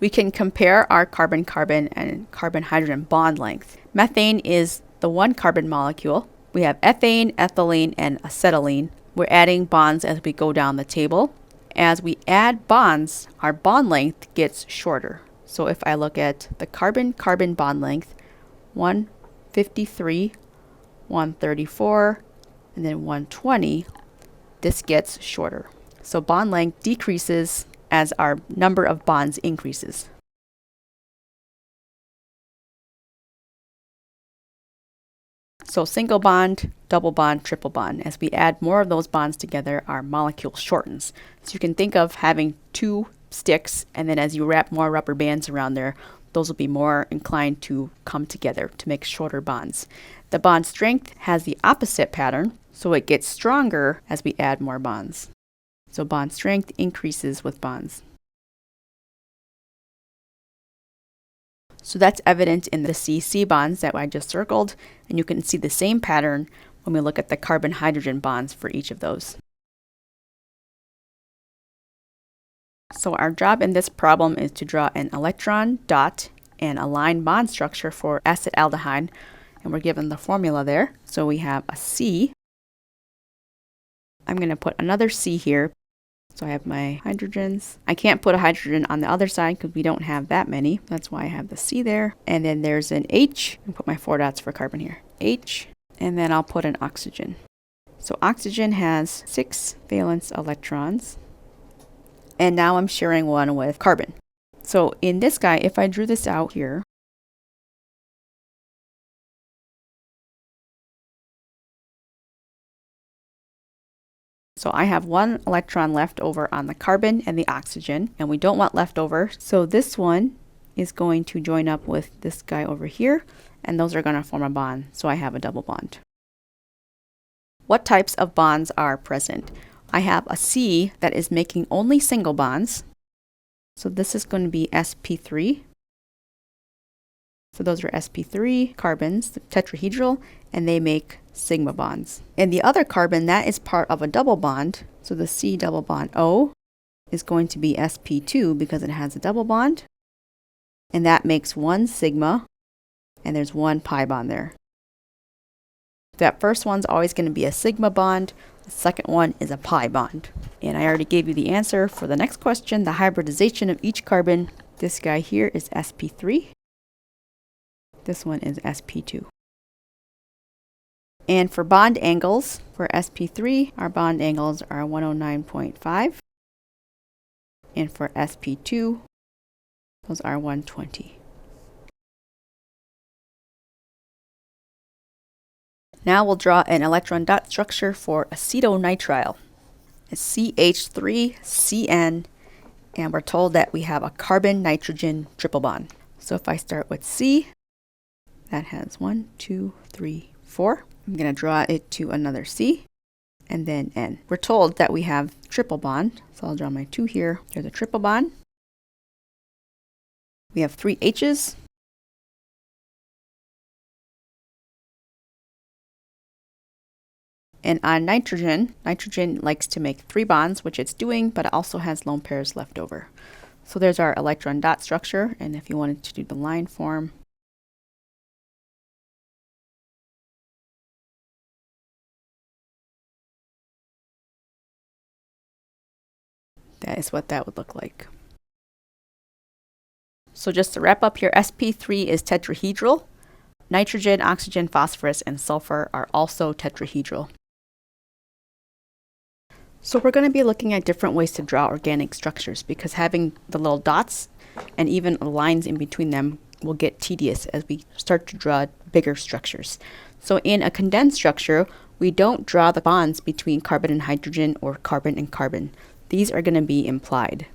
we can compare our carbon-carbon and carbon-hydrogen bond length. Methane is the one carbon molecule. We have ethane, ethylene, and acetylene. We're adding bonds as we go down the table. As we add bonds, our bond length gets shorter. So if I look at the carbon-carbon bond length, 153, 134, and then 120, this gets shorter. So bond length decreases as our number of bonds increases. So single bond, double bond, triple bond. As we add more of those bonds together, our molecule shortens. So you can think of having two sticks, and then as you wrap more rubber bands around there, those will be more inclined to come together to make shorter bonds. The bond strength has the opposite pattern, so it gets stronger as we add more bonds. So bond strength increases with bonds. So that's evident in the C-C bonds that I just circled, and you can see the same pattern when we look at the carbon-hydrogen bonds for each of those. So our job in this problem is to draw an electron, dot, and a line bond structure for acetaldehyde, and we're given the formula there. So we have a C. I'm going to put another C here. So I have my hydrogens. I can't put a hydrogen on the other side because we don't have that many. That's why I have the C there. And then there's an H. I'll put my 4 dots for carbon here. H. And then I'll put an oxygen. So oxygen has 6 valence electrons. And now I'm sharing one with carbon. So in this guy, if I drew this out here, so I have 1 electron left over on the carbon and the oxygen, and we don't want leftover. So this one is going to join up with this guy over here, and those are going to form a bond. So I have a double bond. What types of bonds are present? I have a C that is making only single bonds. So this is going to be sp3. So those are sp3 carbons, the tetrahedral, and they make sigma bonds. And the other carbon, that is part of a double bond. So the C double bond O is going to be sp2 because it has a double bond. And that makes 1 sigma, and there's 1 pi bond there. That first one's always going to be a sigma bond. The second one is a pi bond. And I already gave you the answer for the next question, the hybridization of each carbon. This guy here is sp3. This one is sp2. And for bond angles, for sp3, our bond angles are 109.5. And for sp2, those are 120. Now we'll draw an electron dot structure for acetonitrile. It's CH3CN, and we're told that we have a carbon-nitrogen triple bond. So if I start with C, that has 1, 2, 3, 4. I'm going to draw it to another C, and then N. We're told that we have triple bond, so I'll draw my 2 here. There's a triple bond. We have 3 H's. And on nitrogen, nitrogen likes to make 3 bonds, which it's doing, but it also has lone pairs left over. So there's our electron dot structure, and if you wanted to do the line form, that is what that would look like. So just to wrap up here, sp3 is tetrahedral. Nitrogen, oxygen, phosphorus, and sulfur are also tetrahedral. So we're going to be looking at different ways to draw organic structures because having the little dots and even lines in between them will get tedious as we start to draw bigger structures. So in a condensed structure, we don't draw the bonds between carbon and hydrogen or carbon and carbon. These are going to be implied.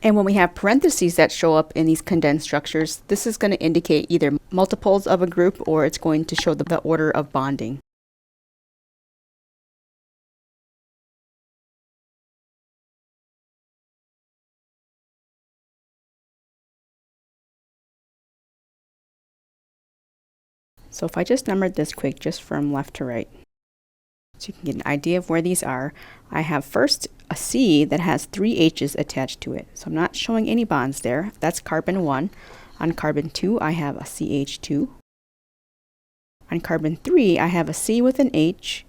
And when we have parentheses that show up in these condensed structures, this is going to indicate either multiples of a group or it's going to show the order of bonding. So if I just numbered this quick, just from left to right, so you can get an idea of where these are. I have first a C that has 3 H's attached to it. So I'm not showing any bonds there. That's carbon 1. On carbon 2, I have a CH2. On carbon 3, I have a C with an H.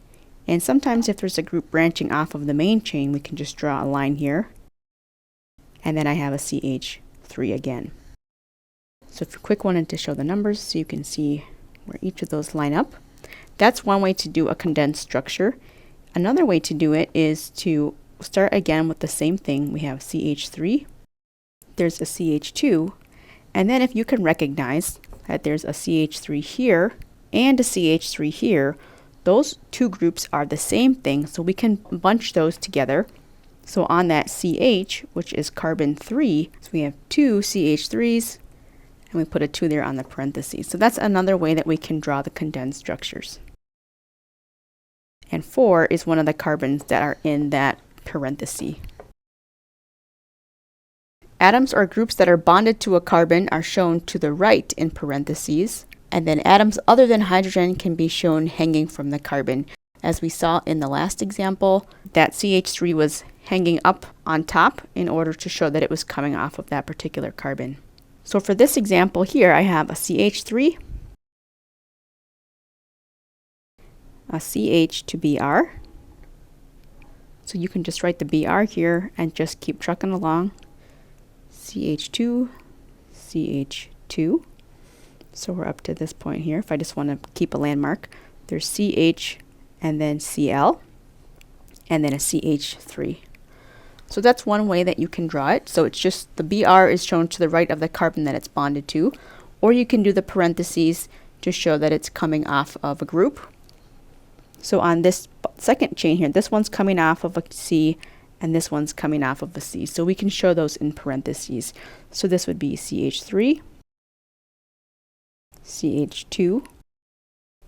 And sometimes if there's a group branching off of the main chain, we can just draw a line here. And then I have a CH3 again. So if you quick wanted to show the numbers so you can see where each of those line up. That's one way to do a condensed structure. Another way to do it is to start again with the same thing. We have CH3, there's a CH2, and then if you can recognize that there's a CH3 here and a CH3 here, those two groups are the same thing, so we can bunch those together. So on that CH, which is carbon 3, so we have 2 CH3s, and we put a 2 there on the parentheses. So that's another way that we can draw the condensed structures. And 4 is one of the carbons that are in that parenthesis. Atoms or groups that are bonded to a carbon are shown to the right in parentheses, and then atoms other than hydrogen can be shown hanging from the carbon. As we saw in the last example, that CH3 was hanging up on top in order to show that it was coming off of that particular carbon. So for this example here, I have a CH3, a CH to Br. So you can just write the Br here and just keep trucking along. CH2, CH2. So we're up to this point here. If I just want to keep a landmark, there's CH and then Cl and then a CH3. So that's one way that you can draw it. So it's just the Br is shown to the right of the carbon that it's bonded to, or you can do the parentheses to show that it's coming off of a group. So on this second chain here, this one's coming off of a C and this one's coming off of a C. So we can show those in parentheses. So this would be CH3, CH2,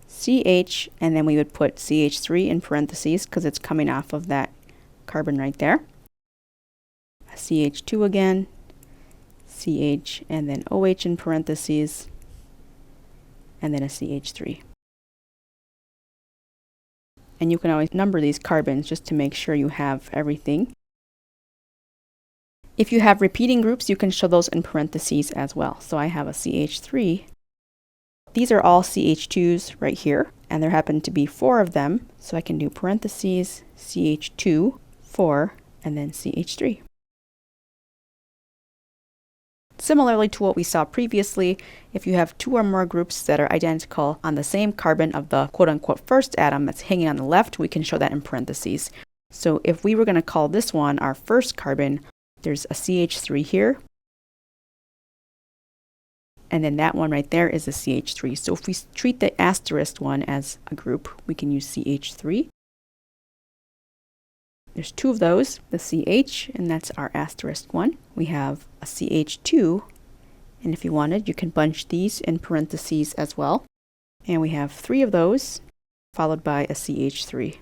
CH, and then we would put CH3 in parentheses because it's coming off of that carbon right there. A CH2 again, CH, and then OH in parentheses, and then a CH3. And you can always number these carbons just to make sure you have everything. If you have repeating groups, you can show those in parentheses as well. So I have a CH3. These are all CH2s right here, and there happen to be 4 of them. So I can do parentheses, CH2, 4, and then CH3. Similarly to what we saw previously, if you have 2 or more groups that are identical on the same carbon of the quote-unquote first atom that's hanging on the left, we can show that in parentheses. So if we were going to call this one our first carbon, there's a CH3 here, and then that one right there is a CH3. So if we treat the asterisk one as a group, we can use CH3. There's 2 of those, the CH, and that's our asterisk one. We have a CH2, and if you wanted, you can bunch these in parentheses as well. And we have 3 of those, followed by a CH3.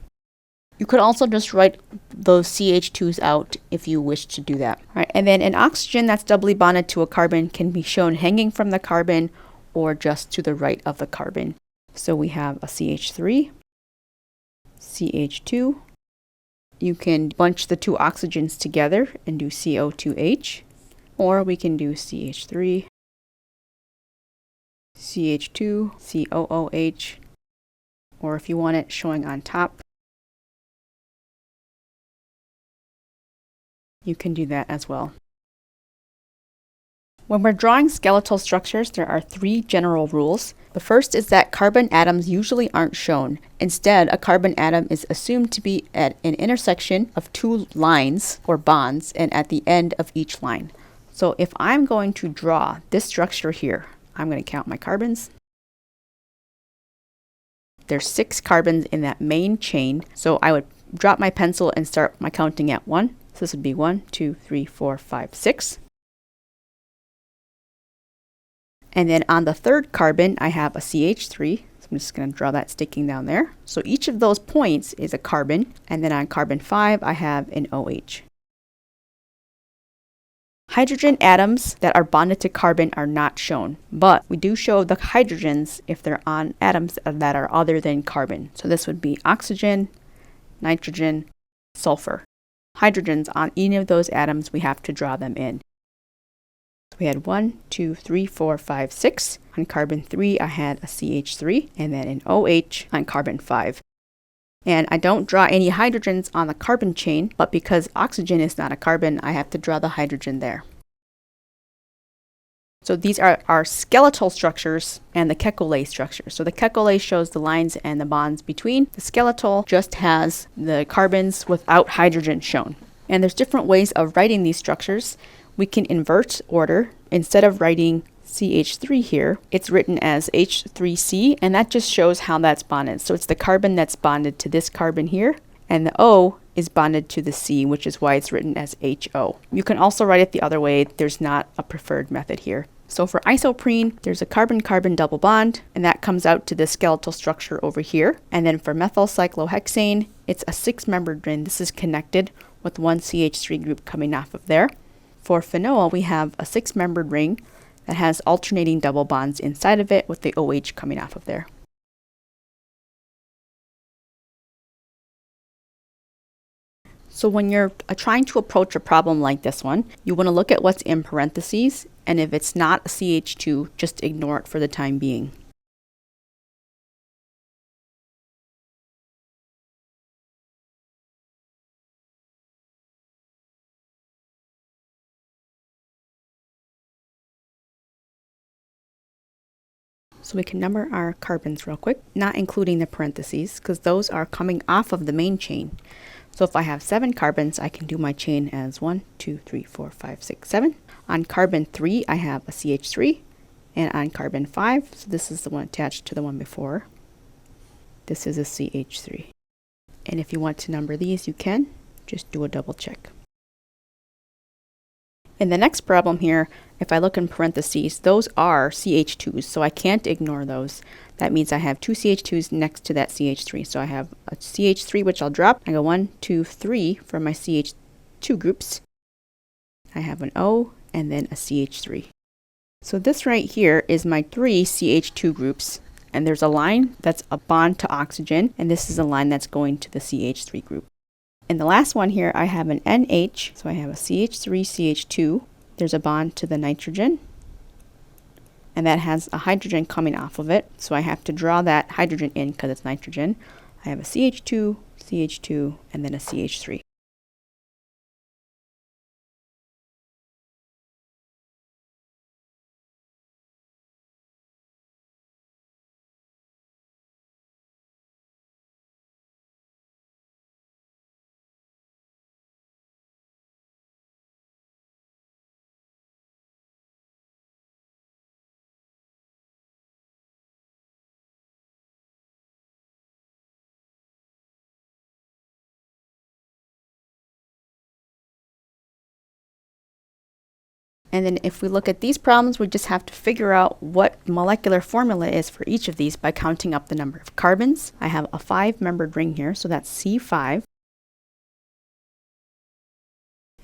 You could also just write those CH2s out if you wish to do that. All right, and then an oxygen that's doubly bonded to a carbon can be shown hanging from the carbon or just to the right of the carbon. So we have a CH3, CH2. You can bunch the 2 oxygens together and do CO2H, or we can do CH3, CH2, COOH, or if you want it showing on top, you can do that as well. When we're drawing skeletal structures, there are 3 general rules. The first is that carbon atoms usually aren't shown. Instead, a carbon atom is assumed to be at an intersection of 2 lines or bonds and at the end of each line. So if I'm going to draw this structure here, I'm going to count my carbons. There's 6 carbons in that main chain, so I would drop my pencil and start my counting at 1. So this would be 1, 2, 3, 4, 5, 6. And then on the third carbon, I have a CH3. So I'm just going to draw that sticking down there. So each of those points is a carbon. And then on carbon 5, I have an OH. Hydrogen atoms that are bonded to carbon are not shown, but we do show the hydrogens if they're on atoms that are other than carbon. So this would be oxygen, nitrogen, sulfur. Hydrogens on any of those atoms, we have to draw them in. So we had 1, 2, 3, 4, 5, 6. On carbon 3, I had a CH3, and then an OH on carbon 5. And I don't draw any hydrogens on the carbon chain, but because oxygen is not a carbon, I have to draw the hydrogen there. So these are our skeletal structures and the Kekulé structure. So the Kekulé shows the lines and the bonds between. The skeletal just has the carbons without hydrogen shown. And there's different ways of writing these structures. We can invert order. Instead of writing CH3 here, it's written as H3C, and that just shows how that's bonded. So it's the carbon that's bonded to this carbon here, and the O is bonded to the C, which is why it's written as HO. You can also write it the other way. There's not a preferred method here. So for isoprene, there's a carbon-carbon double bond, and that comes out to the skeletal structure over here. And then for methyl cyclohexane, it's a 6-membered ring. This is connected with one CH3 group coming off of there. For phenol, we have a 6-membered ring that has alternating double bonds inside of it with the OH coming off of there. So when you're trying to approach a problem like this one, you want to look at what's in parentheses, and if it's not a CH2, just ignore it for the time being. So we can number our carbons real quick, not including the parentheses, because those are coming off of the main chain. So if I have 7 carbons, I can do my chain as 1, 2, 3, 4, 5, 6, 7. On carbon 3, I have a CH3, and on carbon 5, so this is the one attached to the one before, this is a CH3. And if you want to number these, you can. Just do a double check. In the next problem here, if I look in parentheses, those are CH2s, so I can't ignore those. That means I have 2 CH2s next to that CH3. So I have a CH3, which I'll drop. I go 1, 2, 3 for my CH2 groups. I have an O and then a CH3. So this right here is my 3 CH2 groups. And there's a line that's a bond to oxygen, and this is a line that's going to the CH3 group. In the last one here, I have an NH, so I have a CH3, CH2. There's a bond to the nitrogen, and that has a hydrogen coming off of it, so I have to draw that hydrogen in because it's nitrogen. I have a CH2, CH2, and then a CH3. And then if we look at these problems, we just have to figure out what molecular formula is for each of these by counting up the number of carbons. I have a 5-membered ring here, so that's C5.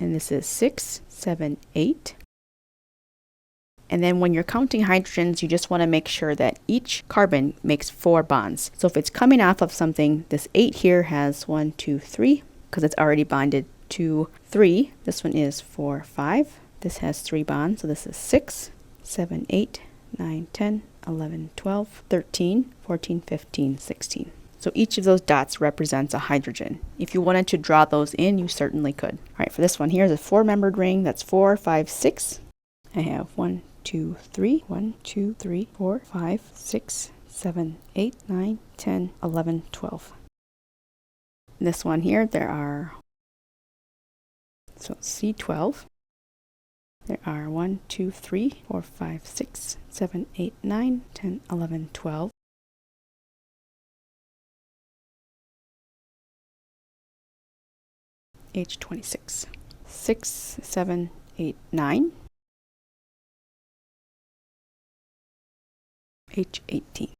And this is 6, 7, 8. And then when you're counting hydrogens, you just want to make sure that each carbon makes 4 bonds. So if it's coming off of something, this 8 here has 1, 2, 3, because it's already bonded to 3. This one is 4, 5. This has 3 bonds, so this is 6, 7, 8, 9, 10, 11, 12, 13, 14, 15, 16. So each of those dots represents a hydrogen. If you wanted to draw those in, you certainly could. All right, for this one here is a 4-membered ring. That's 4, 5, 6. I have 1, 2, 3, 1, 2, 3, 4, 5, 6, 7, 8, 9, 10, 11, 12. This one here, there are, so C12. There are 1, 2, 3, 4, 5, 6, 7, 8, 9, 10, 11, 12. H26. 6, 7, 8, 9. H18.